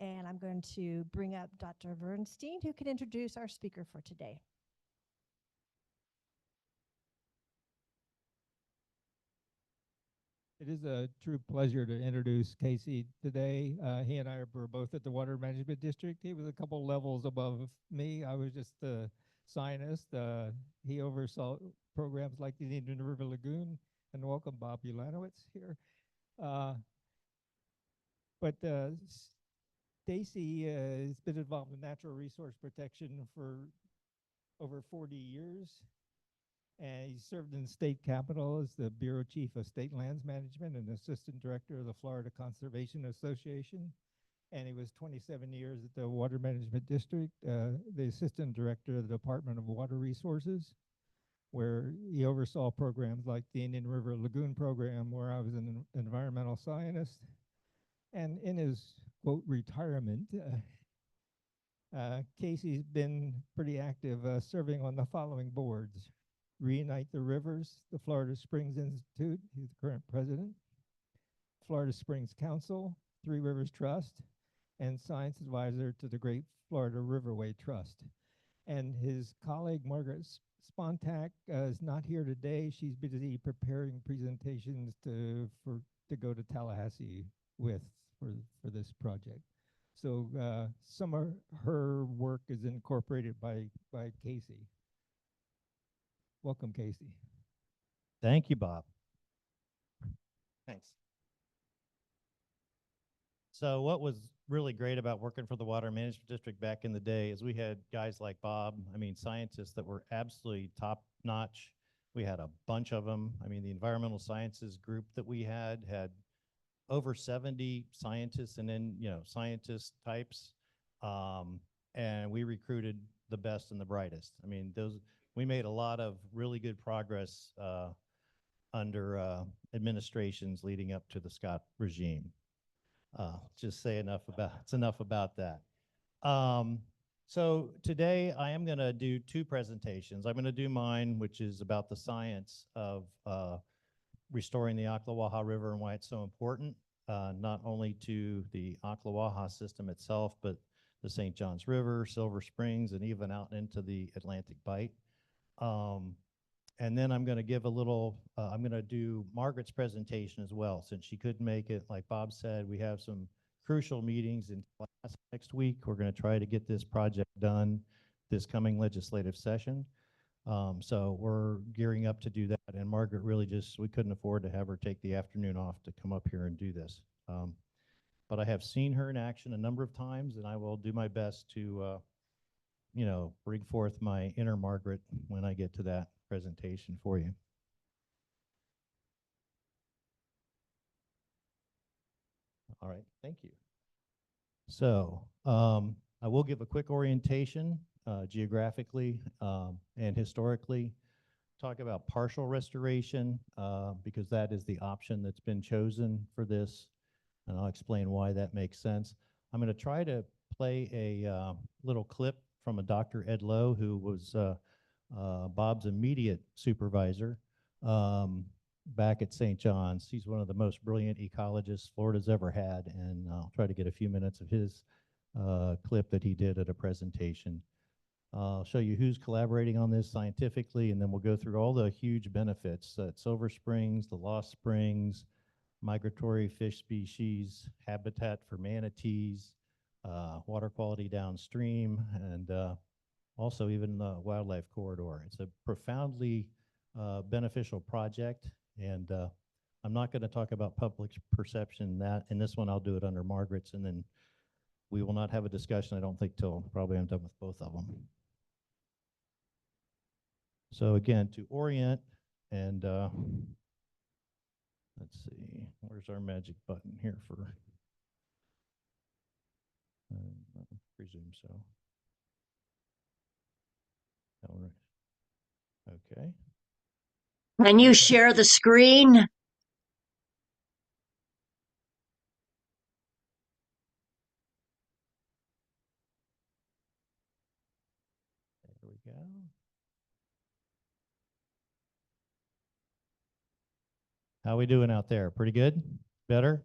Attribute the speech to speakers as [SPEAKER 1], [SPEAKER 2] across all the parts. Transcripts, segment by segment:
[SPEAKER 1] and I'm going to bring up Dr. Bernstein, who can introduce our speaker for today.
[SPEAKER 2] It is a true pleasure to introduce Casey today. He and I were both at the Water Management District. He was a couple levels above me. I was just the scientist. He oversaw programs like the Indian River Lagoon, and welcome Bob Ulanowitz here. But Stacy has been involved in natural resource protection for over 40 years. And he served in the state capitol as the Bureau Chief of State Lands Management and Assistant Director of the Florida Conservation Association. And he was 27 years at the Water Management District, the Assistant Director of the Department of Water Resources, where he oversaw programs like the Indian River Lagoon program, where I was an environmental scientist. And in his, quote, retirement, Casey's been pretty active serving on the following boards: Reunite the Rivers, the Florida Springs Institute, he's the current president, Florida Springs Council, Three Rivers Trust, and science advisor to the Great Florida Riverway Trust. And his colleague, Margaret Spontak, is not here today. She's busy preparing presentations to go to Tallahassee with for this project. So some of her work is incorporated by Casey. Welcome, Casey.
[SPEAKER 3] Thank you, Bob. Thanks. So what was really great about working for the Water Management District back in the day is we had guys like Bob, scientists that were absolutely top notch. We had a bunch of them. The environmental sciences group that we had over 70 scientists and then, scientist types. And we recruited the best and the brightest. We made a lot of really good progress under administrations leading up to the Scott regime. Just say enough about that. So today I am going to do two presentations. I'm going to do mine, which is about the science of restoring the Ocklawaha River and why it's so important, not only to the Ocklawaha system itself, but the St. Johns River, Silver Springs, and even out into the Atlantic Bight. And then I'm going to give I'm going to do Margaret's presentation as well, since she couldn't make it. Like Bob said, we have some crucial meetings in class next week. We're going to try to get this project done this coming legislative session. So we're gearing up to do that. And Margaret really we couldn't afford to have her take the afternoon off to come up here and do this. But I have seen her in action a number of times, and I will do my best to bring forth my inner Margaret when I get to that presentation for you. All right, thank you. So I will give a quick orientation geographically and historically, talk about partial restoration because that is the option that's been chosen for this, and I'll explain why that makes sense. I'm going to try to play a little clip from a Dr. Ed Lowe, who was Bob's immediate supervisor back at St. John's. He's one of the most brilliant ecologists Florida's ever had, and I'll try to get a few minutes of his clip that he did at a presentation. I'll show you who's collaborating on this scientifically, and then we'll go through all the huge benefits at Silver Springs, the Lost Springs, migratory fish species, habitat for manatees, water quality downstream, and also even the wildlife corridor. It's a profoundly beneficial project, and I'm not going to talk about public perception in this one. I'll do it under Margaret's, and then we will not have a discussion, I don't think, till probably I'm done with both of them. So again, to orient, and let's see, where's our magic button here for, I presume so. All right, okay.
[SPEAKER 4] Can you share the screen?
[SPEAKER 3] There we go. How we doing out there? Pretty good? Better?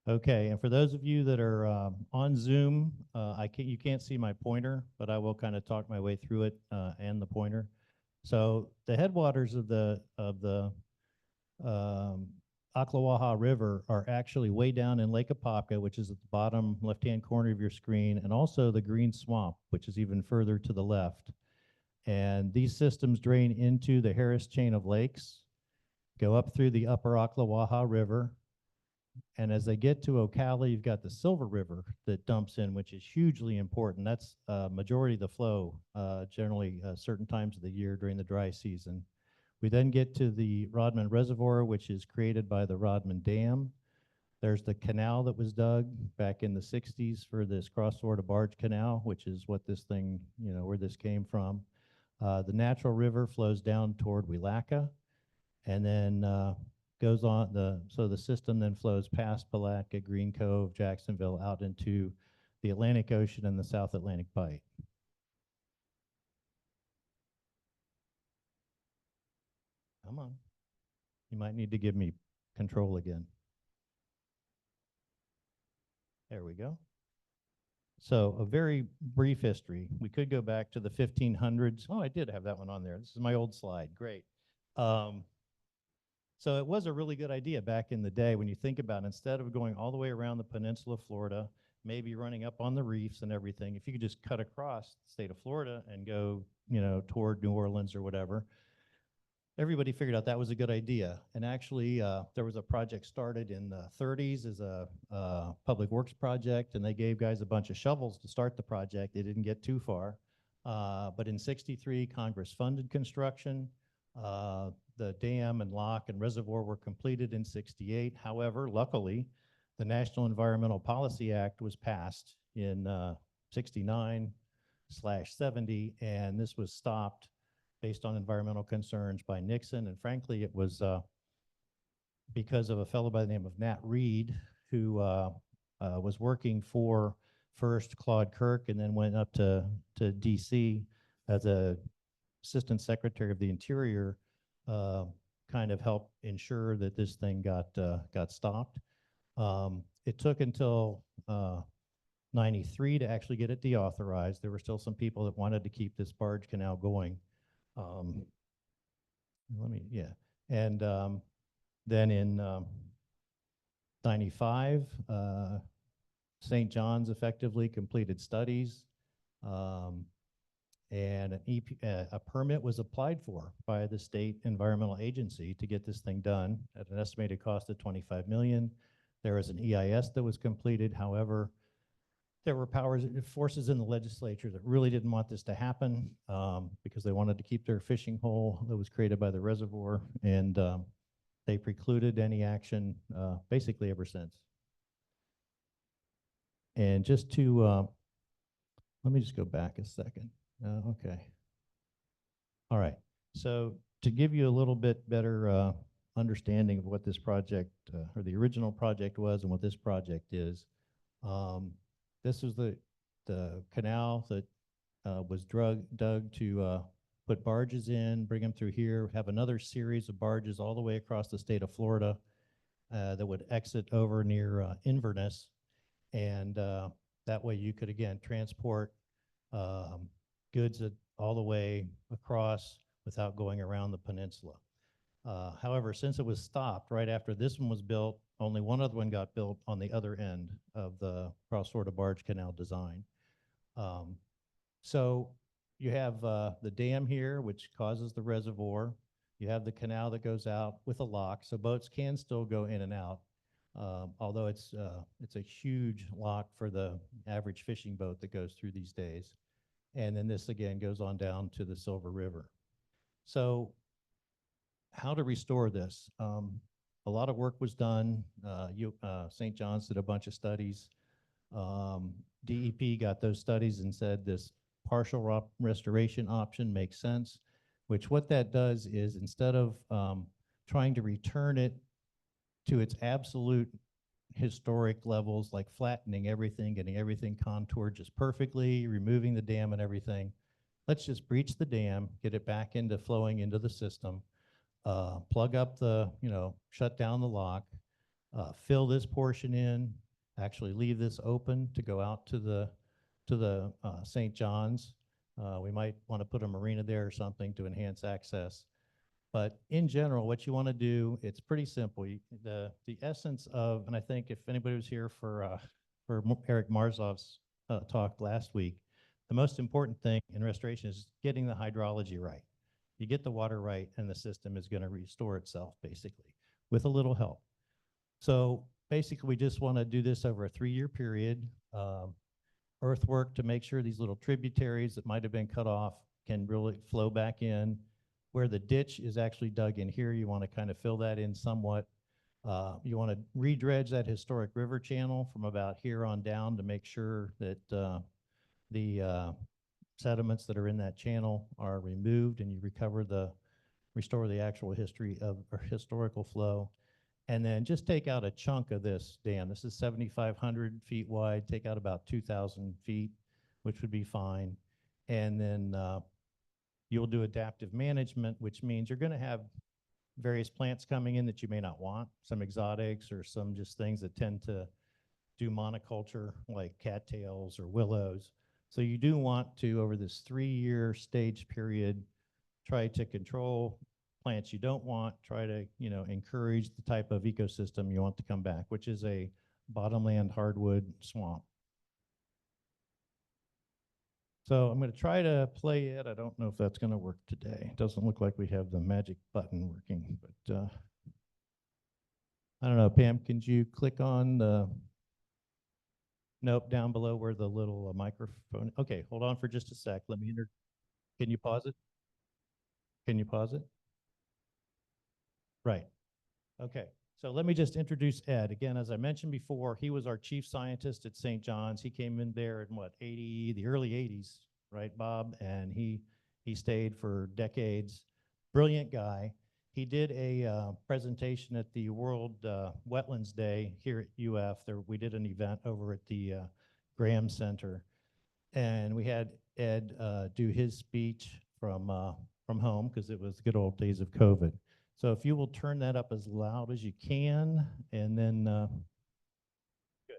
[SPEAKER 3] Okay, and for those of you that are on Zoom, you can't see my pointer, but I will kind of talk my way through it and the pointer. So the headwaters of the Ocklawaha River are actually way down in Lake Apopka, which is at the bottom left-hand corner of your screen, and also the Green Swamp, which is even further to the left. And these systems drain into the Harris Chain of Lakes, go up through the upper Ocklawaha River, and as they get to Ocala, you've got the Silver River that dumps in, which is hugely important. That's majority of the flow, generally certain times of the year during the dry season. We then get to the Rodman Reservoir, which is created by the Rodman Dam. There's the canal that was dug back in the 60s for this cross-Florida barge canal, which is what this thing, where this came from. The natural river flows down toward Willaca, and then goes on so the system then flows past Palatka, Green Cove, Jacksonville out into the Atlantic Ocean and the South Atlantic Bight. Come on. You might need to give me control again. There we go. So a very brief history. We could go back to the 1500s. Oh, I did have that one on there. This is my old slide. Great. So it was a really good idea back in the day when you think about it. Instead of going all the way around the peninsula of Florida, maybe running up on the reefs and everything, if you could just cut across the state of Florida and go, toward New Orleans or whatever, everybody figured out that was a good idea. And actually, there was a project started in the 30s as a public works project, and they gave guys a bunch of shovels to start the project. They didn't get too far. But in '63, Congress funded construction. The dam and lock and reservoir were completed in '68. However, luckily, the National Environmental Policy Act was passed in '69/70, and this was stopped based on environmental concerns by Nixon. And frankly, it was because of a fellow by the name of Nat Reed, who was working for first Claude Kirk and then went up to DC as a Assistant Secretary of the Interior, kind of helped ensure that this thing got stopped. It took until '93 to actually get it deauthorized. There were still some people that wanted to keep this barge canal going. And then in '95, St. John's effectively completed studies. And a permit was applied for by the state environmental agency to get this thing done at an estimated cost of $25 million. There was an EIS that was completed. However, there were forces in the legislature that really didn't want this to happen because they wanted to keep their fishing hole that was created by the reservoir, and they precluded any action basically ever since. And just to, let me just go back a second. Okay. All right. So to give you a little bit better understanding of what this project or the original project was and what this project is, this was the canal that was dug to put barges in, bring them through here, have another series of barges all the way across the state of Florida that would exit over near Inverness. And that way you could, again, transport goods all the way across without going around the peninsula. However, since it was stopped right after this one was built, only one other one got built on the other end of the cross-Florida barge canal design. So you have the dam here, which causes the reservoir. You have the canal that goes out with a lock, so boats can still go in and out, although it's a huge lock for the average fishing boat that goes through these days. And then this again goes on down to the Silver River. So how to restore this? A lot of work was done. St. John's did a bunch of studies. DEP got those studies and said this partial restoration option makes sense, which what that does is instead of trying to return it to its absolute historic levels, like flattening everything, getting everything contoured just perfectly, removing the dam and everything, let's just breach the dam, get it back into flowing into the system, plug up the, shut down the lock, fill this portion in, actually leave this open to go out to the St. John's. We might want to put a marina there or something to enhance access. But in general, what you want to do, it's pretty simple. The essence of, and I think if anybody was here for Eric Marzov's talk last week, the most important thing in restoration is getting the hydrology right. You get the water right, and the system is going to restore itself, basically, with a little help. So basically, we just want to do this over a 3-year period. Earthwork to make sure these little tributaries that might have been cut off can really flow back in. Where the ditch is actually dug in here, you want to kind of fill that in somewhat. You want to redredge that historic river channel from about here on down to make sure that the sediments that are in that channel are removed and you restore the actual history of or historical flow. And then just take out a chunk of this dam. This is 7,500 feet wide. Take out about 2,000 feet, which would be fine. And then you'll do adaptive management, which means you're going to have various plants coming in that you may not want, some exotics or some just things that tend to do monoculture like cattails or willows. So you do want to, over this 3-year stage period, try to control plants you don't want, try to, encourage the type of ecosystem you want to come back, which is a bottomland hardwood swamp. So I'm going to try to play it. I don't know if that's going to work today. It doesn't look like we have the magic button working, but I don't know. Pam, can you click on the, nope, down below where the little microphone, okay, hold on for just a sec. Let me can you pause it? Can you pause it? Right. Okay. So let me just introduce Ed. Again, as I mentioned before, he was our chief scientist at St. John's. He came in there in the early 80s, right, Bob? And he stayed for decades. Brilliant guy. He did a presentation at the World Wetlands Day here at UF. We did an event over at the Graham Center. And we had Ed do his speech from home because it was the good old days of COVID. So if you will turn that up as loud as you can, and then good.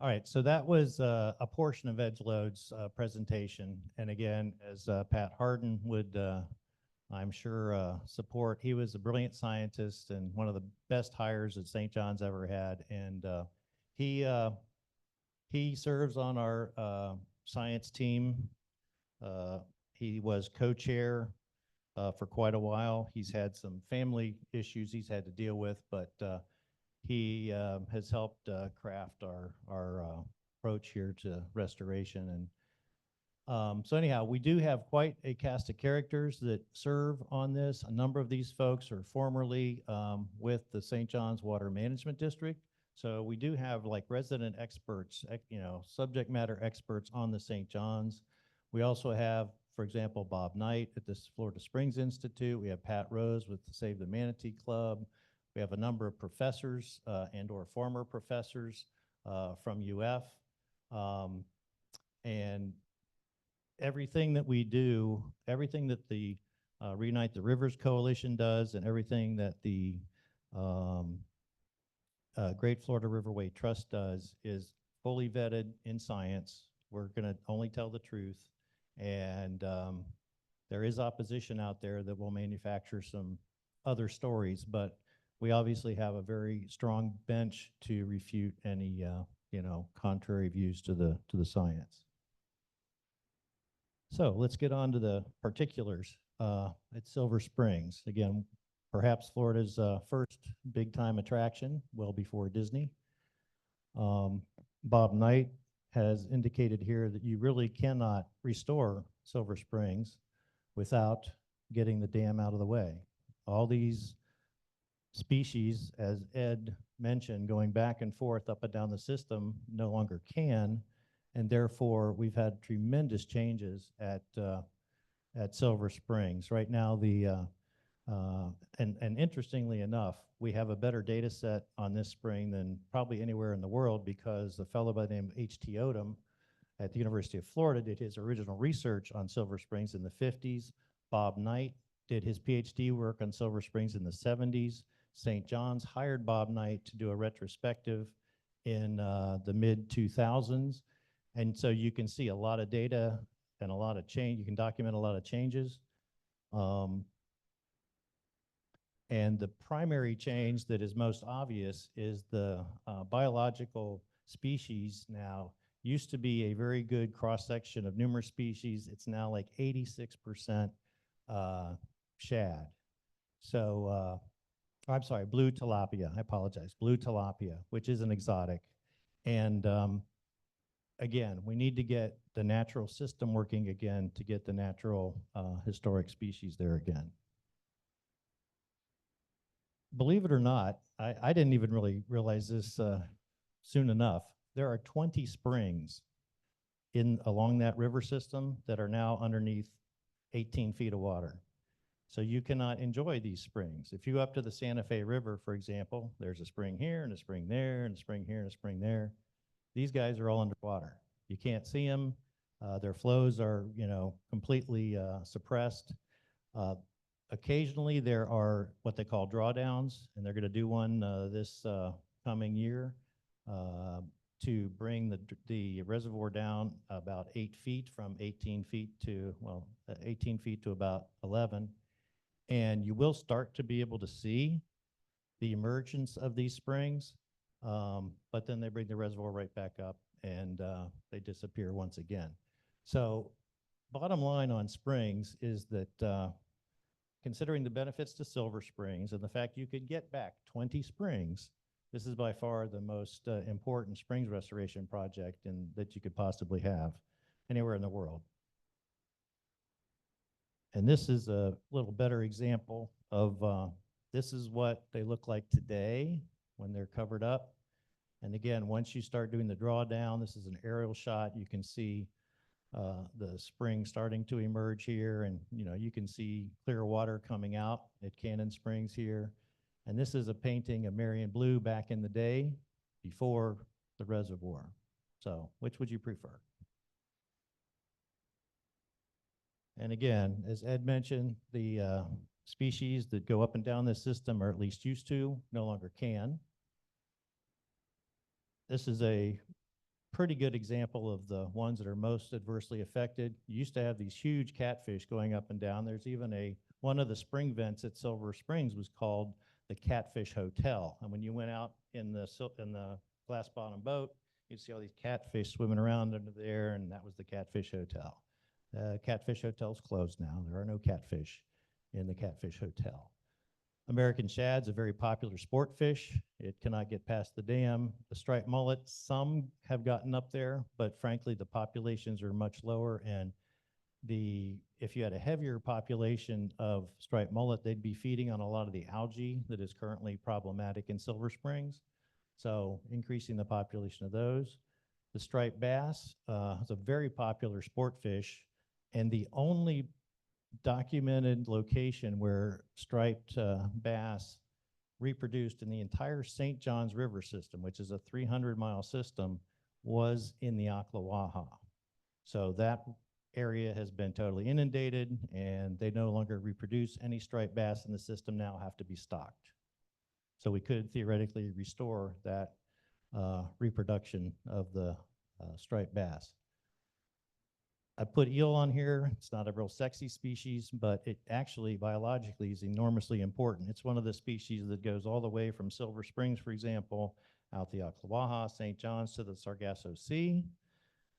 [SPEAKER 3] All right, so that was a portion of Edge Load's presentation. And again, as Pat Harden would, I'm sure, support, he was a brilliant scientist and one of the best hires that St. John's ever had. And he serves on our science team. He was co-chair for quite a while. He's had some family issues he's had to deal with, but he has helped craft our approach here to restoration. And so anyhow, we do have quite a cast of characters that serve on this. A number of these folks are formerly with the St. John's Water Management District. So we do have like resident experts, subject matter experts on the St. John's. We also have, for example, Bob Knight at the Florida Springs Institute. We have Pat Rose with the Save the Manatee Club. We have a number of professors and or former professors from UF. And everything that we do, everything that the Reunite the Rivers Coalition does, and everything that the Great Florida Riverway Trust does is fully vetted in science. We're going to only tell the truth. And there is opposition out there that will manufacture some other stories, but we obviously have a very strong bench to refute any, contrary views to the science. So let's get on to the particulars at Silver Springs. Again, perhaps Florida's first big-time attraction, well before Disney. Bob Knight has indicated here that you really cannot restore Silver Springs without getting the dam out of the way. All these species, as Ed mentioned, going back and forth up and down the system no longer can, and therefore we've had tremendous changes at Silver Springs. Right now, and interestingly enough, we have a better data set on this spring than probably anywhere in the world, because a fellow by the name of H.T. Odom at the University of Florida did his original research on Silver Springs in the 50s. Bob Knight did his PhD work on Silver Springs in the 70s. St. John's hired Bob Knight to do a retrospective in the mid-2000s. And so you can see a lot of data and a lot of change. You can document a lot of changes. And the primary change that is most obvious is the biological species now used to be a very good cross-section of numerous species. It's now like 86% shad. So, I'm sorry, blue tilapia. I apologize. Blue tilapia, which is an exotic. And again, we need to get the natural system working again to get the natural historic species there again. Believe it or not, I didn't even really realize this soon enough. There are 20 springs along that river system that are now underneath 18 feet of water. So you cannot enjoy these springs. If you go up to the Santa Fe River, for example, there's a spring here and a spring there and a spring here and a spring there. These guys are all underwater. You can't see them. Their flows are, completely suppressed. Occasionally there are what they call drawdowns, and they're going to do one this coming year to bring the reservoir down about 8 feet, from 18 feet to, 18 feet to about 11. And you will start to be able to see the emergence of these springs, but then they bring the reservoir right back up and they disappear once again. So bottom line on springs is that considering the benefits to Silver Springs and the fact you could get back 20 springs, this is by far the most important springs restoration project that you could possibly have anywhere in the world. And this is a little better example of this is what they look like today when they're covered up. And again, once you start doing the drawdown, this is an aerial shot. You can see the spring starting to emerge here, and you can see clear water coming out at Cannon Springs here. And this is a painting of Marion Blue back in the day before the reservoir. So which would you prefer? And again, as Ed mentioned, the species that go up and down this system, or at least used to, no longer can. This is a pretty good example of the ones that are most adversely affected. You used to have these huge catfish going up and down. There's even one of the spring vents at Silver Springs was called the Catfish Hotel. And when you went out in the glass bottom boat, you'd see all these catfish swimming around under there, and that was the Catfish Hotel. Catfish Hotel's closed now. There are no catfish in the Catfish Hotel. American shad's a very popular sport fish. It cannot get past the dam. The striped mullet, some have gotten up there, but frankly, the populations are much lower. And if you had a heavier population of striped mullet, they'd be feeding on a lot of the algae that is currently problematic in Silver Springs. So increasing the population of those. The striped bass is a very popular sport fish, and the only documented location where striped bass reproduced in the entire St. Johns River system, which is a 300-mile system, was in the Ocklawaha. So that area has been totally inundated, and they no longer reproduce. Any striped bass in the system now have to be stocked. So we could theoretically restore that reproduction of the striped bass. I put eel on here. It's not a real sexy species, but it actually biologically is enormously important. It's one of the species that goes all the way from Silver Springs, for example, out the Ocklawaha, St. John's to the Sargasso Sea,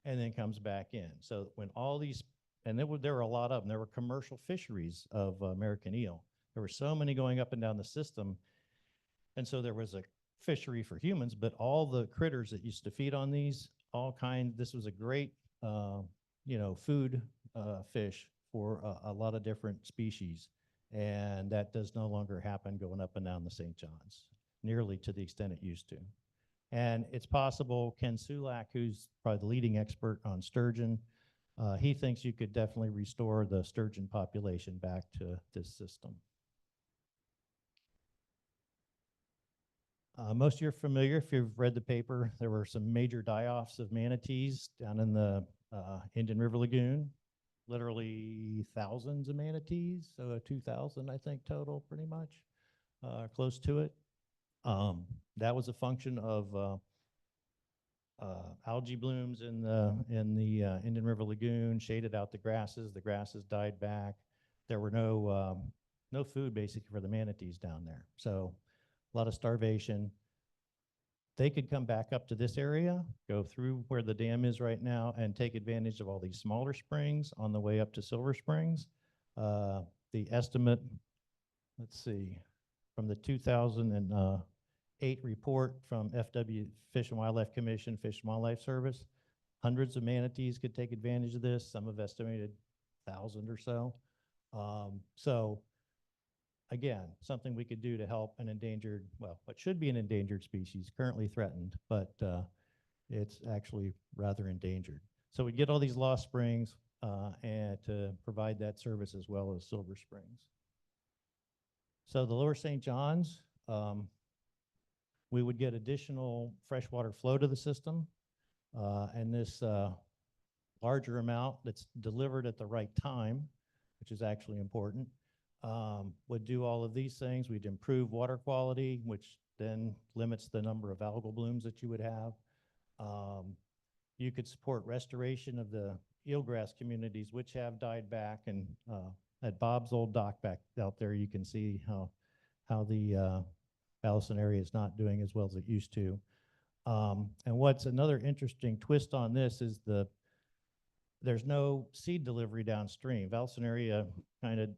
[SPEAKER 3] and then comes back in. So when all these, and there were a lot of them, there were commercial fisheries of American eel. There were so many going up and down the system. And so there was a fishery for humans, but all the critters that used to feed on these, this was a great, food fish for a lot of different species. And that does no longer happen going up and down the St. John's, nearly to the extent it used to. And it's possible, Ken Sulak, who's probably the leading expert on sturgeon, he thinks you could definitely restore the sturgeon population back to this system. Most of you are familiar, if you've read the paper, there were some major die-offs of manatees down in the Indian River Lagoon, literally thousands of manatees, so 2,000, I think, total, pretty much, close to it. That was a function of algae blooms in the Indian River Lagoon, shaded out the grasses died back. There were no food basically for the manatees down there, so a lot of starvation. They could come back up to this area, go through where the dam is right now, and take advantage of all these smaller springs on the way up to Silver Springs. The estimate, let's see, from the 2008 report from FW, Fish and Wildlife Commission, Fish and Wildlife Service, hundreds of manatees could take advantage of this. Some have estimated 1,000 or so. So again, something we could do to help an endangered, well, what should be an endangered species, currently threatened, but it's actually rather endangered. So we get all these lost springs and to provide that service as well as Silver Springs. So the Lower St. John's, we would get additional freshwater flow to the system, and this larger amount that's delivered at the right time, which is actually important, would do all of these things. We'd improve water quality, which then limits the number of algal blooms that you would have. You could support restoration of the eelgrass communities, which have died back. And at Bob's old dock back out there, you can see how the Ballison area is not doing as well as it used to. And what's another interesting twist on this is there's no seed delivery downstream. Ballison area kind of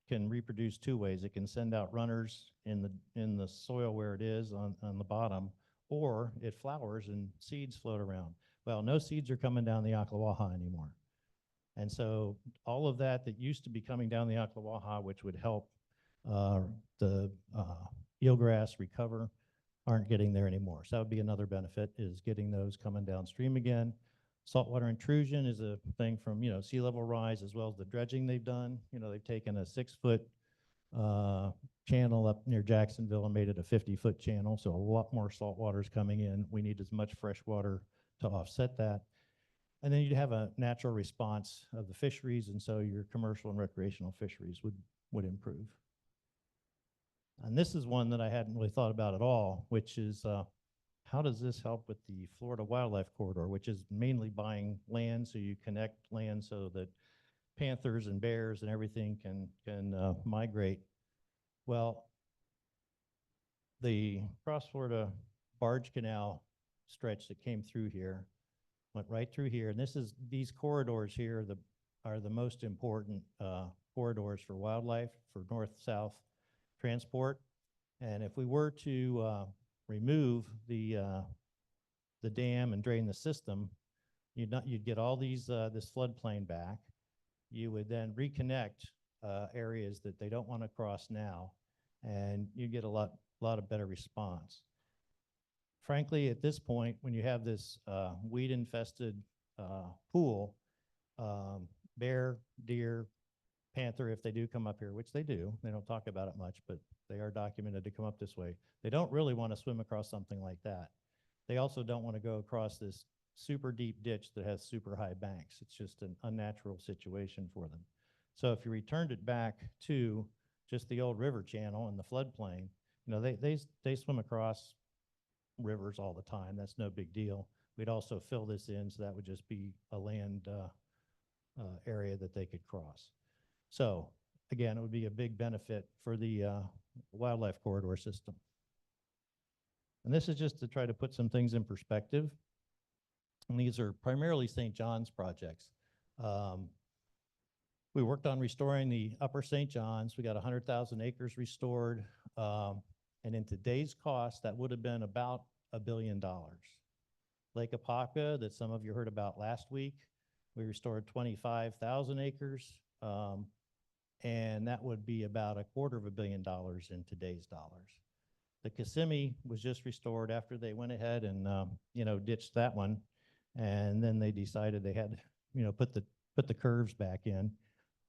[SPEAKER 3] can reproduce two ways. It can send out runners in the soil where it is on the bottom, or it flowers and seeds float around. Well, no seeds are coming down the Ocklawaha anymore. And so all of that used to be coming down the Ocklawaha, which would help the eelgrass recover, aren't getting there anymore. So that would be another benefit, is getting those coming downstream again. Saltwater intrusion is a thing from, sea level rise, as well as the dredging they've done. They've taken a 6-foot channel up near Jacksonville and made it a 50-foot channel. So a lot more salt water is coming in. We need as much fresh water to offset that. And then you'd have a natural response of the fisheries, and so your commercial and recreational fisheries would improve. And this is one that I hadn't really thought about at all, which is how does this help with the Florida Wildlife Corridor, which is mainly buying land, so you connect land so that panthers and bears and everything can migrate. Well, the Cross Florida Barge Canal stretch that came through here went right through here, and these corridors here are the most important corridors for wildlife, for north-south transport. And if we were to remove the dam and drain the system, you'd get all these this floodplain back. You would then reconnect areas that they don't want to cross now, and you get a lot of better response. Frankly, at this point, when you have this weed-infested pool, bear, deer, panther, if they do come up here, which they do, they don't talk about it much, but they are documented to come up this way. They don't really want to swim across something like that. They also don't want to go across this super deep ditch that has super high banks. It's just an unnatural situation for them. So if you returned it back to just the old river channel and the floodplain, you know, they swim across rivers all the time. That's no big deal. We'd also fill this in, so that would just be a land area that they could cross. So again, it would be a big benefit for the wildlife corridor system. And this is just to try to put some things in perspective. And these are primarily St. John's projects. We worked on restoring the upper St. John's. We got 100,000 acres restored. And in today's cost, that would have been about $1 billion. Lake Apopka, that some of you heard about last week, we restored 25,000 acres. And that would be about $250 million in today's dollars. The Kissimmee was just restored after they went ahead and ditched that one, and then they decided they had put the curves back in.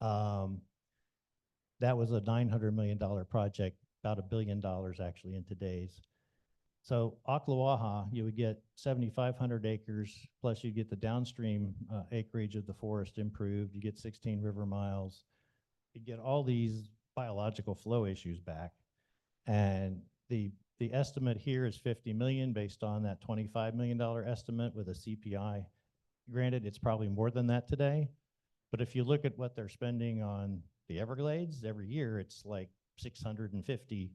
[SPEAKER 3] That was a $900 million project, about $1 billion actually in today's. So Ocklawaha, you would get 7,500 acres, plus you get the downstream acreage of the forest improved. You get 16 river miles. You get all these biological flow issues back. And the estimate here is 50 million based on that $25 million estimate with a CPI. Granted, it's probably more than that today. But if you look at what they're spending on the Everglades every year, it's like $650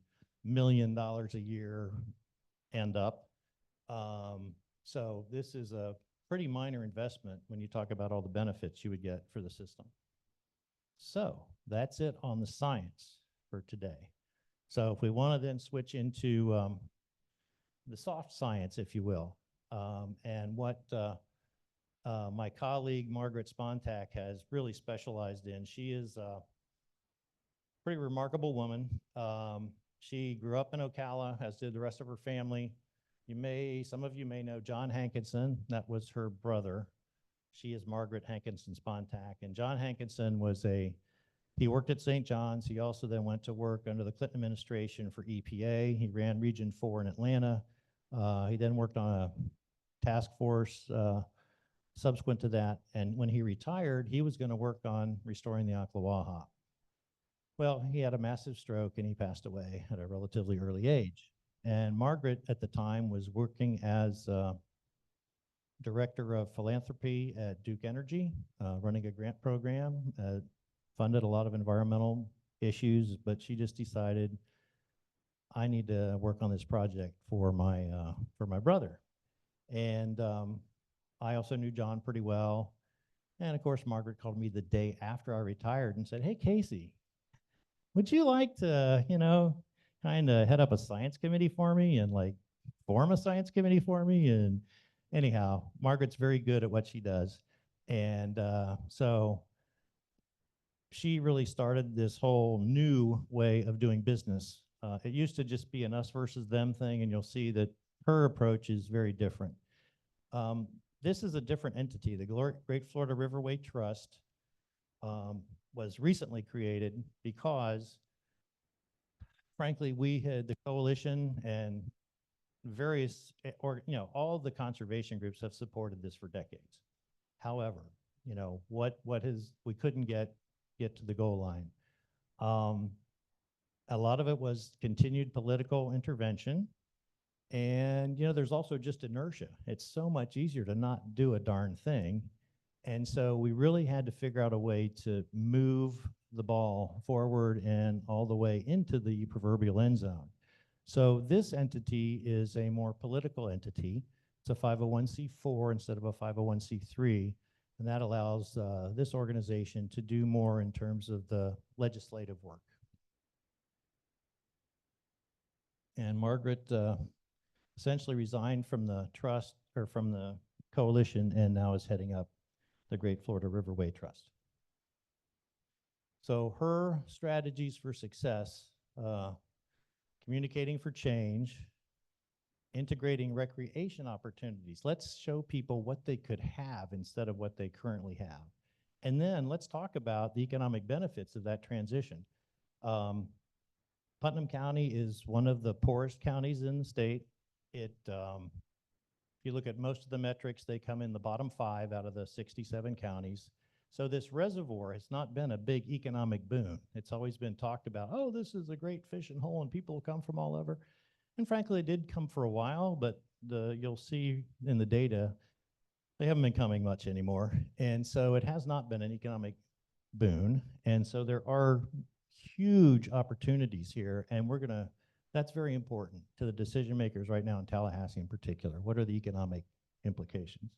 [SPEAKER 3] million a year and up. So this is a pretty minor investment when you talk about all the benefits you would get for the system. So that's it on the science for today. So if we want to then switch into the soft science, if you will, and what my colleague Margaret Spontak has really specialized in. She is a pretty remarkable woman. She grew up in Ocala, as did the rest of her family. Some of you may know John Hankinson. That was her brother. She is Margaret Hankinson Spontak. And John Hankinson he worked at St. John's. He also then went to work under the Clinton administration for EPA. He ran Region 4 in Atlanta. He then worked on a task force subsequent to that. And when he retired, he was going to work on restoring the Ocklawaha. Well, he had a massive stroke and he passed away at a relatively early age. And Margaret at the time was working as director of philanthropy at Duke Energy, running a grant program, funded a lot of environmental issues, but she just decided, I need to work on this project for my brother. And I also knew John pretty well. And of course, Margaret called me the day after I retired and said, hey, Casey, would you like to, kind of head up a science committee for me and like form a science committee for me? And anyhow, Margaret's very good at what she does. And so she really started this whole new way of doing business. It used to just be an us versus them thing, and you'll see that her approach is very different. This is a different entity. The Great Florida Riverway Trust was recently created because, frankly, we had the coalition and various, all the conservation groups have supported this for decades. However, we couldn't get to the goal line. A lot of it was continued political intervention. And, there's also just inertia. It's so much easier to not do a darn thing. And so we really had to figure out a way to move the ball forward and all the way into the proverbial end zone. So this entity is a more political entity. It's a 501c4 instead of a 501c3. And that allows this organization to do more in terms of the legislative work. And Margaret essentially resigned from the trust, or from the coalition, and now is heading up the Great Florida Riverway Trust. So her strategies for success, communicating for change, integrating recreation opportunities. Let's show people what they could have instead of what they currently have. And then let's talk about the economic benefits of that transition. Putnam County is one of the poorest counties in the state. If you look at most of the metrics, they come in the bottom 5 out of the 67 counties. So this reservoir has not been a big economic boon. It's always been talked about, oh, this is a great fishing hole and people come from all over. And frankly, it did come for a while, but you'll see in the data, they haven't been coming much anymore. And so it has not been an economic boon. And so there are huge opportunities here, and that's very important to the decision makers right now in Tallahassee in particular. What are the economic implications?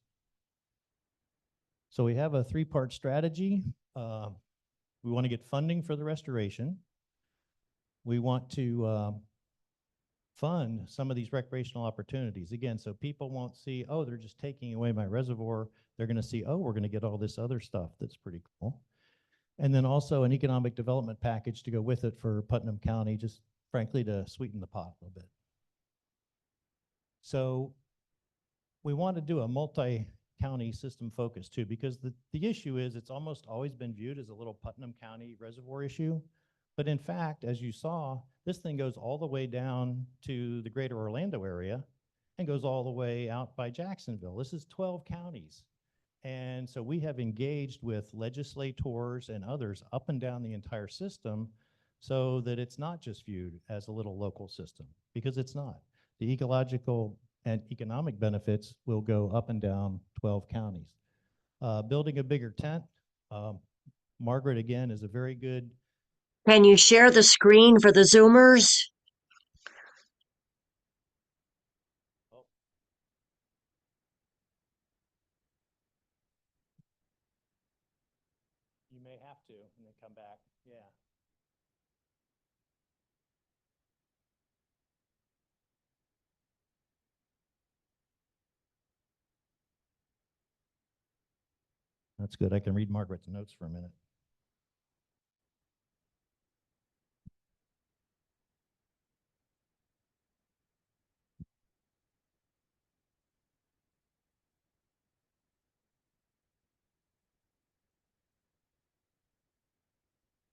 [SPEAKER 3] So we have a 3-part strategy. We want to get funding for the restoration. We want to fund some of these recreational opportunities. Again, so people won't see, oh, they're just taking away my reservoir. They're going to see, oh, we're going to get all this other stuff that's pretty cool. And then also an economic development package to go with it for Putnam County, just frankly to sweeten the pot a little bit. So we want to do a multi-county system focus too, because the issue is it's almost always been viewed as a little Putnam County reservoir issue. But in fact, as you saw, this thing goes all the way down to the greater Orlando area and goes all the way out by Jacksonville. This is 12 counties. And so we have engaged with legislators and others up and down the entire system so that it's not just viewed as a little local system, because it's not. The ecological and economic benefits will go up and down 12 counties. Building a bigger tent. Margaret, again, is a very good.
[SPEAKER 4] Can you share the screen for the Zoomers?
[SPEAKER 3] You may have to, and then come back. Yeah. That's good. I can read Margaret's notes for a minute.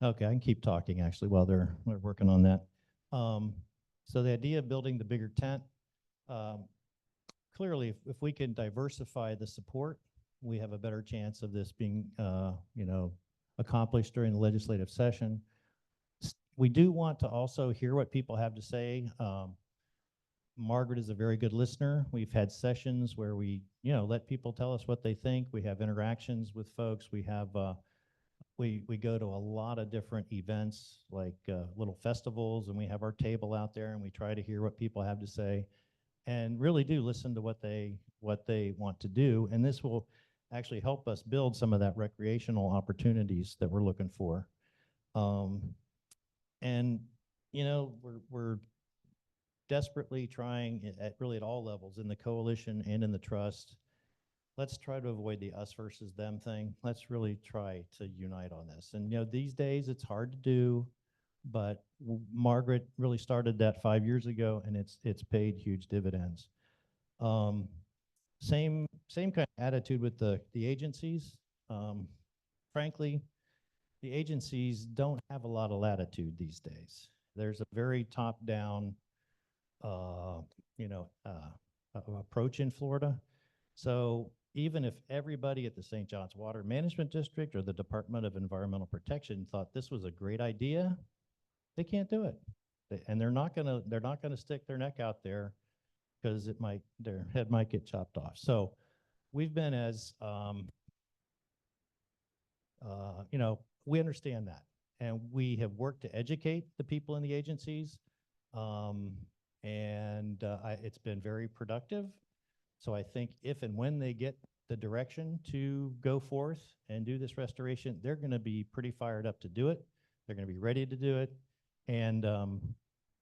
[SPEAKER 3] Okay, I can keep talking actually while they're working on that. So the idea of building the bigger tent, clearly, if we can diversify the support, we have a better chance of this being, accomplished during the legislative session. We do want to also hear what people have to say. Margaret is a very good listener. We've had sessions where we, let people tell us what they think. We have interactions with folks. We have, we go to a lot of different events, like little festivals, and we have our table out there, and we try to hear what people have to say, and really do listen to what they want to do. And this will actually help us build some of that recreational opportunities that we're looking for. And we're desperately trying at all levels, in the coalition and in the trust. Let's try to avoid the us versus them thing. Let's really try to unite on this. And these days it's hard to do, but Margaret really started that 5 years ago, and it's paid huge dividends. Same kind of attitude with the agencies. Frankly, the agencies don't have a lot of latitude these days. There's a very top-down, approach in Florida. So even if everybody at the St. Johns Water Management District or the Department of Environmental Protection thought this was a great idea, they can't do it. And they're not gonna stick their neck out there because their head might get chopped off. So we've been as, we understand that. And we have worked to educate the people in the agencies. It's been very productive. So I think if and when they get the direction to go forth and do this restoration, they're going to be pretty fired up to do it. They're going to be ready to do it. And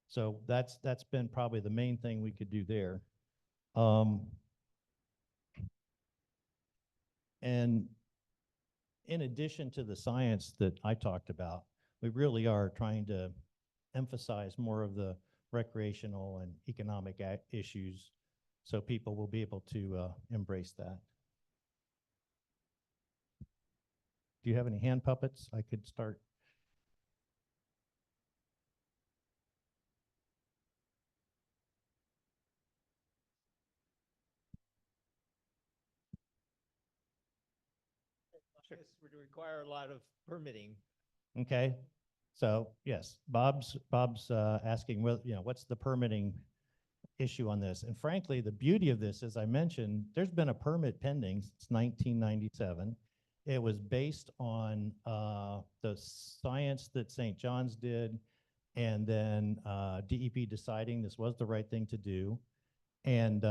[SPEAKER 3] so that's been probably the main thing we could do there. And in addition to the science that I talked about, we really are trying to emphasize more of the recreational and economic issues so people will be able to embrace that. Do you have any hand puppets? I could start.
[SPEAKER 2] This would require a lot of permitting.
[SPEAKER 3] Okay, so yes, Bob's asking, well, what's the permitting issue on this? And frankly, the beauty of this, as I mentioned, there's been a permit pending since 1997. It was based on the science that St. John's did, and then DEP deciding this was the right thing to do. And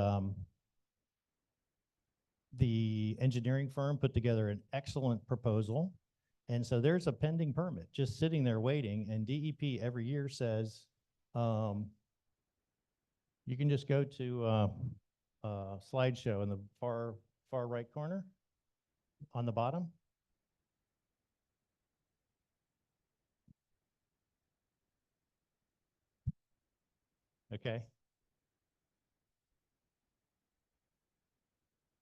[SPEAKER 3] the engineering firm put together an excellent proposal. And so there's a pending permit just sitting there waiting, and DEP every year says, you can just go to slideshow in the far right corner on the bottom. Okay.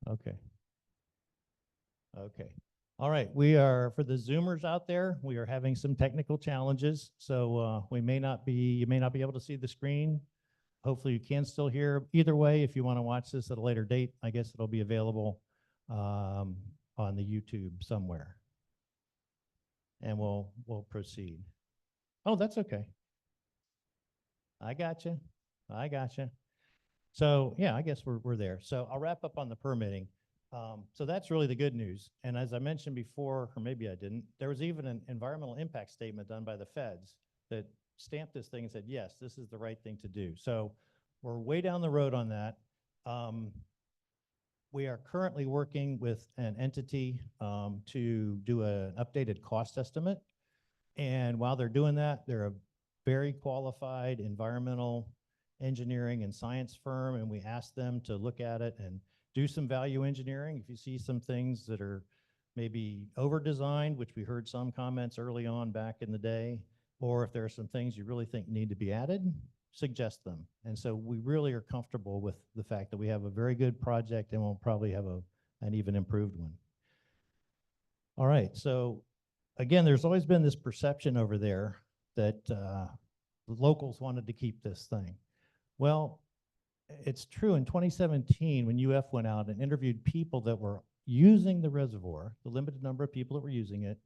[SPEAKER 3] Okay. Okay. All right. We are, for the Zoomers out there, we are having some technical challenges. So you may not be able to see the screen. Hopefully you can still hear. Either way, if you want to watch this at a later date, I guess it'll be available on the YouTube somewhere. And we'll proceed. Oh, that's okay. I got you. I got you. So yeah, I guess we're there. So I'll wrap up on the permitting. So that's really the good news. And as I mentioned before, or maybe I didn't, there was even an environmental impact statement done by the feds that stamped this thing and said, yes, this is the right thing to do. So we're way down the road on that. We are currently working with an entity to do an updated cost estimate. And while they're doing that, they're a very qualified environmental engineering and science firm, and we asked them to look at it and do some value engineering. If you see some things that are maybe over-designed, which we heard some comments early on back in the day, or if there are some things you really think need to be added, suggest them. And so we really are comfortable with the fact that we have a very good project and we'll probably have an even improved one. All right, so again, there's always been this perception over there that the locals wanted to keep this thing. Well, it's true. In 2017, when UF went out and interviewed people that were using the reservoir, the limited number of people that were using it,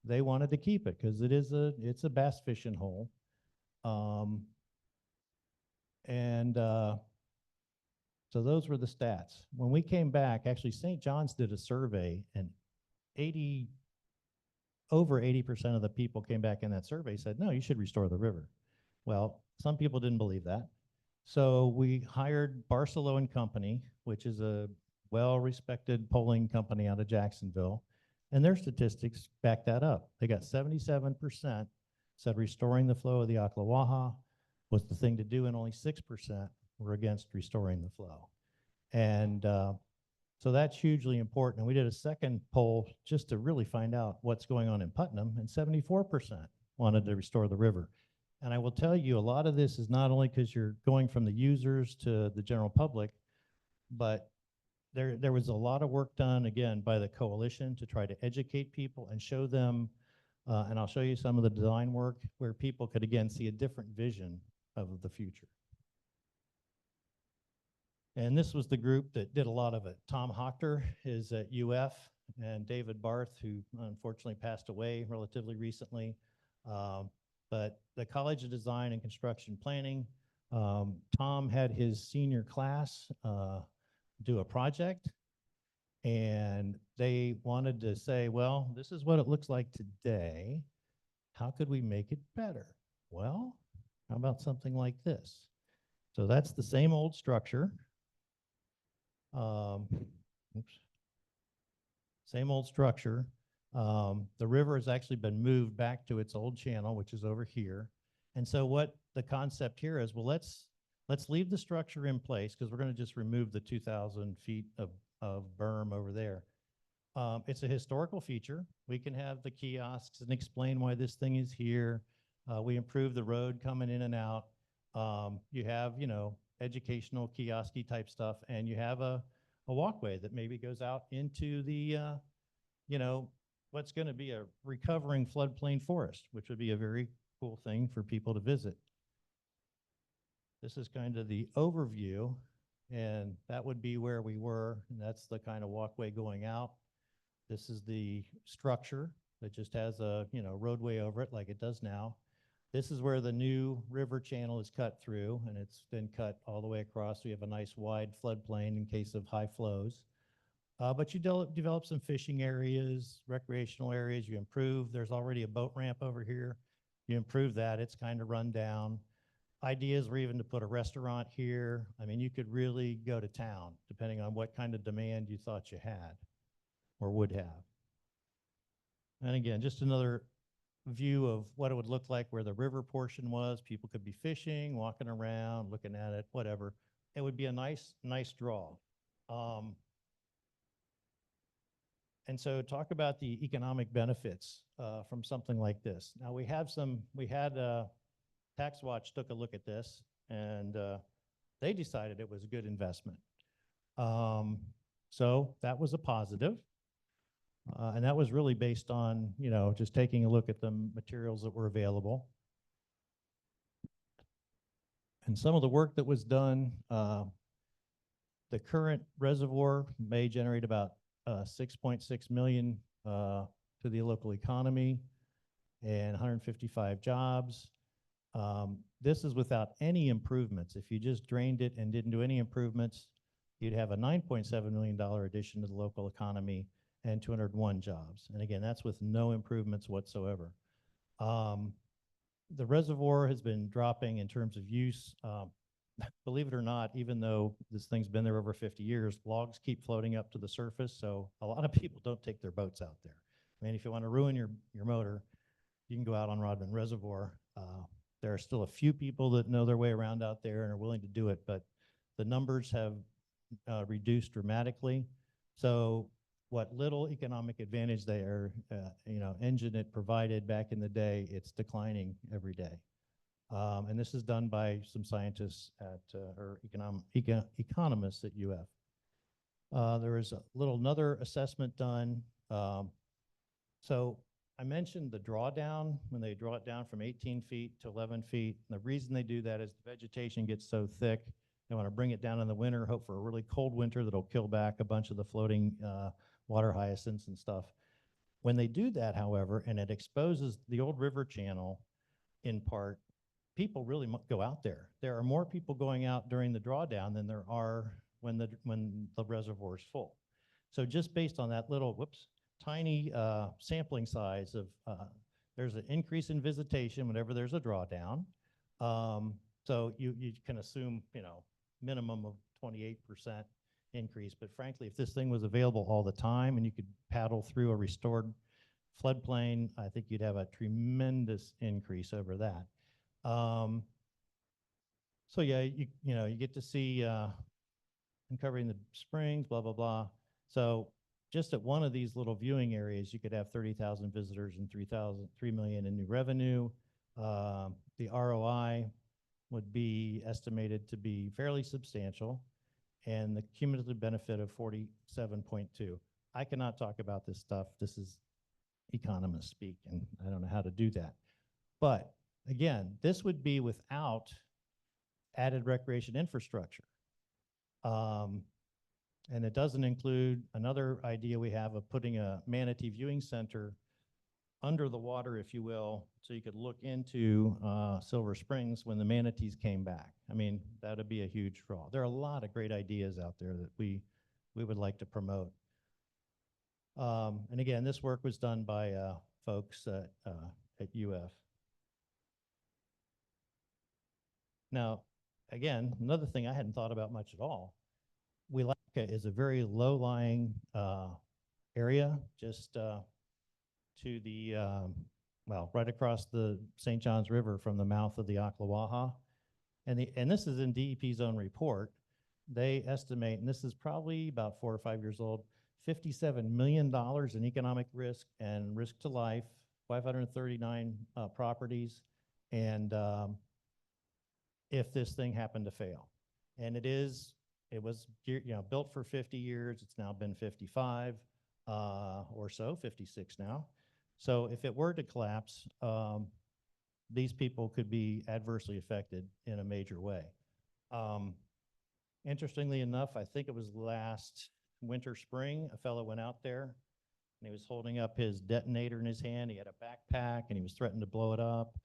[SPEAKER 3] they wanted to keep it because it's a bass fishing hole. So those were the stats. When we came back, actually St. John's did a survey, and over 80% of the people came back in that survey said, no, you should restore the river. Well, some people didn't believe that. So we hired Barcelo and Company, which is a well-respected polling company out of Jacksonville, and their statistics back that up. They got 77% said restoring the flow of the Ocklawaha was the thing to do, and only 6% were against restoring the flow. And so that's hugely important. And we did a second poll just to really find out what's going on in Putnam, and 74% wanted to restore the river. And I will tell you, a lot of this is not only because you're going from the users to the general public, but there was a lot of work done, again, by the coalition to try to educate people and show them, and I'll show you some of the design work where people could, again, see a different vision of the future. And this was the group that did a lot of it. Tom Hochter is at UF, and David Barth, who unfortunately passed away relatively recently. But the College of Design and Construction Planning Tom had his senior class do a project, and they wanted to say, well, this is what it looks like today. How could we make it better? Well, how about something like this? So that's the same old structure. Oops. Same old structure. The river has actually been moved back to its old channel, which is over here. And so what the concept here is, well, let's leave the structure in place because we're going to just remove the 2,000 feet of berm over there. It's a historical feature. We can have the kiosks and explain why this thing is here. We improve the road coming in and out. You have, you know, educational kiosky type stuff, and you have a walkway that maybe goes out into the, you know, what's going to be a recovering floodplain forest, which would be a very cool thing for people to visit. This is kind of the overview, and that would be where we were, and that's the kind of walkway going out. This is the structure that just has a, you know, roadway over it like it does now. This is where the new river channel is cut through, and it's been cut all the way across. We have a nice wide floodplain in case of high flows. But you develop some fishing areas, recreational areas, you improve. There's already a boat ramp over here. You improve that, it's kind of run down. Ideas were even to put a restaurant here. I mean, you could really go to town depending on what kind of demand you thought you had or would have. And again, just another view of what it would look like where the river portion was. People could be fishing, walking around, looking at it, whatever. It would be a nice draw. And so talk about the economic benefits from something like this. Now we had Tax Watch took a look at this, and they decided it was a good investment. So that was a positive. And that was really based on, you know, just taking a look at the materials that were available. And some of the work that was done, the current reservoir may generate about 6.6 million to the local economy and 155 jobs. This is without any improvements. If you just drained it and didn't do any improvements, you'd have a $9.7 million addition to the local economy and 201 jobs. And again, that's with no improvements whatsoever. The reservoir has been dropping in terms of use. Believe it or not, even though this thing's been there over 50 years, logs keep floating up to the surface, so a lot of people don't take their boats out there. I mean, if you want to ruin your motor, you can go out on Rodman Reservoir. There are still a few people that know their way around out there and are willing to do it, but the numbers have reduced dramatically. So what little economic advantage engine it provided back in the day, it's declining every day. And this is done by some scientists at, or economists at UF. There was another assessment done. So I mentioned the drawdown, when they draw it down from 18 feet to 11 feet. And the reason they do that is the vegetation gets so thick. They want to bring it down in the winter, hope for a really cold winter that'll kill back a bunch of the floating water hyacinths and stuff. When they do that, however, and it exposes the old river channel in part, people really go out there. There are more people going out during the drawdown than there are when the reservoir is full. So just based on that little, tiny sampling size of, there's an increase in visitation whenever there's a drawdown. So you can assume, you know, minimum of 28% increase. But frankly, if this thing was available all the time and you could paddle through a restored floodplain, I think you'd have a tremendous increase over that. So yeah, you get to see uncovering the springs, blah, blah, blah. So just at one of these little viewing areas, you could have 30,000 visitors and 3 million in new revenue. The ROI would be estimated to be fairly substantial, and the cumulative benefit of 47.2. I cannot talk about this stuff. This is economist speak, and I don't know how to do that. But again, this would be without added recreation infrastructure. And it doesn't include another idea we have of putting a manatee viewing center under the water, if you will, so you could look into Silver Springs when the manatees came back. I mean, that'd be a huge draw. There are a lot of great ideas out there that we would like to promote. And again, this work was done by folks at UF. Now, again, another thing I hadn't thought about much at all, Wielaka is a very low-lying area, just to the, well, right across the St. Johns River from the mouth of the Ocklawaha. And this is in DEP's own report. They estimate, and this is probably about 4 or 5 years old, $57 million in economic risk and risk to life, 539 properties, and if this thing happened to fail. And it was built for 50 years. It's now been 55 or so, 56 now. So if it were to collapse, these people could be adversely affected in a major way. Interestingly enough, I think it was last winter, spring, a fellow went out there and he was holding up his detonator in his hand. He had a backpack and he was threatening to blow it up.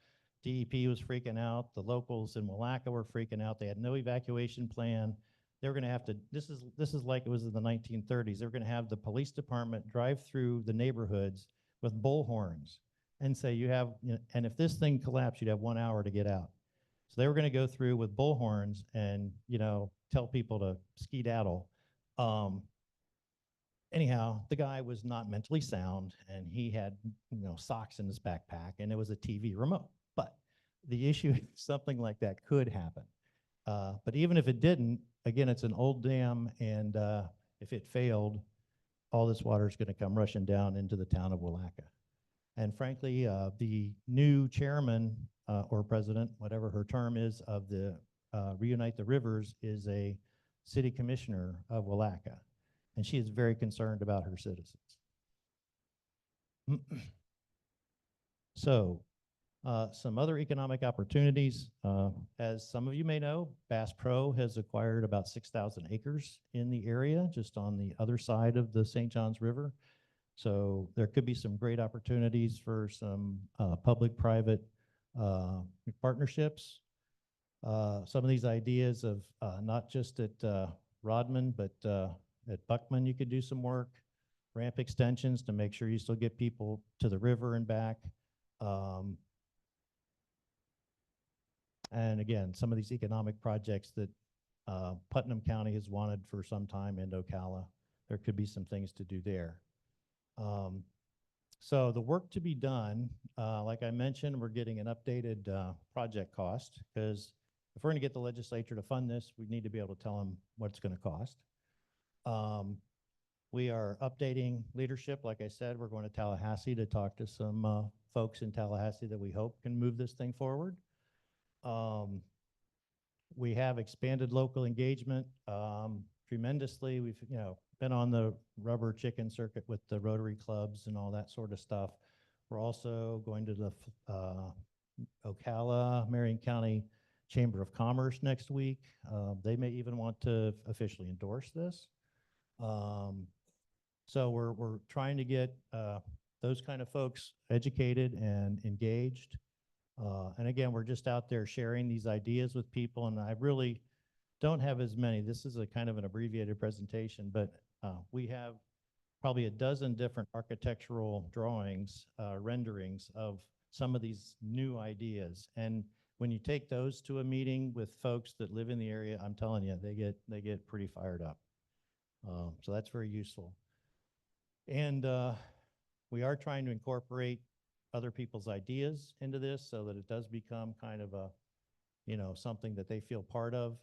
[SPEAKER 3] DEP was freaking out. The locals in Wielaka were freaking out. They had no evacuation plan. They were going to have to, this is like it was in the 1930s. They were going to have the police department drive through the neighborhoods with bullhorns and say, and if this thing collapsed, you'd have 1 hour to get out. So they were going to go through with bullhorns and, tell people to skedaddle. Anyhow, the guy was not mentally sound and he had, socks in his backpack and it was a TV remote. But the issue is something like that could happen. But even if it didn't, again, it's an old dam, and if it failed, all this water is going to come rushing down into the town of Wielaka. And frankly, the new chairman or president, whatever her term is, of the Reunite the Rivers is a city commissioner of Wielaka, and she is very concerned about her citizens. So, some other economic opportunities. As some of you may know, Bass Pro has acquired about 6,000 acres in the area, just on the other side of the St. Johns River. So there could be some great opportunities for some public-private partnerships. Some of these ideas of not just at Rodman, but at Buckman, you could do some work. Ramp extensions to make sure you still get people to the river and back. And again, some of these economic projects that Putnam County has wanted for some time, and Ocala, there could be some things to do there. So the work to be done, like I mentioned, we're getting an updated project cost, because if we're going to get the legislature to fund this, we need to be able to tell them what it's going to cost. We are updating leadership. Like I said, we're going to Tallahassee to talk to some folks in Tallahassee that we hope can move this thing forward. We have expanded local engagement tremendously. We've been on the rubber chicken circuit with the Rotary clubs and all that sort of stuff. We're also going to the Ocala, Marion County Chamber of Commerce next week. They may even want to officially endorse this. So we're trying to get those kind of folks educated and engaged. And again, we're just out there sharing these ideas with people, and I really don't have as many. This is a kind of an abbreviated presentation, but we have probably a dozen different architectural drawings, renderings of some of these new ideas. And when you take those to a meeting with folks that live in the area, I'm telling you, they get pretty fired up. So that's very useful. And we are trying to incorporate other people's ideas into this so that it does become kind of a, something that they feel part of.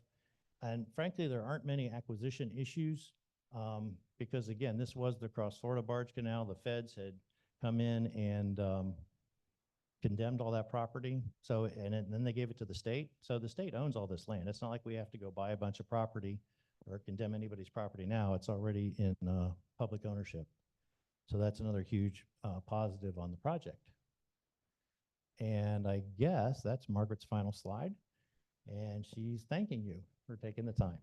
[SPEAKER 3] And frankly, there aren't many acquisition issues because again, this was the Cross Florida Barge Canal. The feds had come in and condemned all that property. So, and then they gave it to the state. So the state owns all this land. It's not like we have to go buy a bunch of property or condemn anybody's property now. It's already in public ownership. So that's another huge positive on the project. And I guess that's Margaret's final slide. And she's thanking you for taking the time.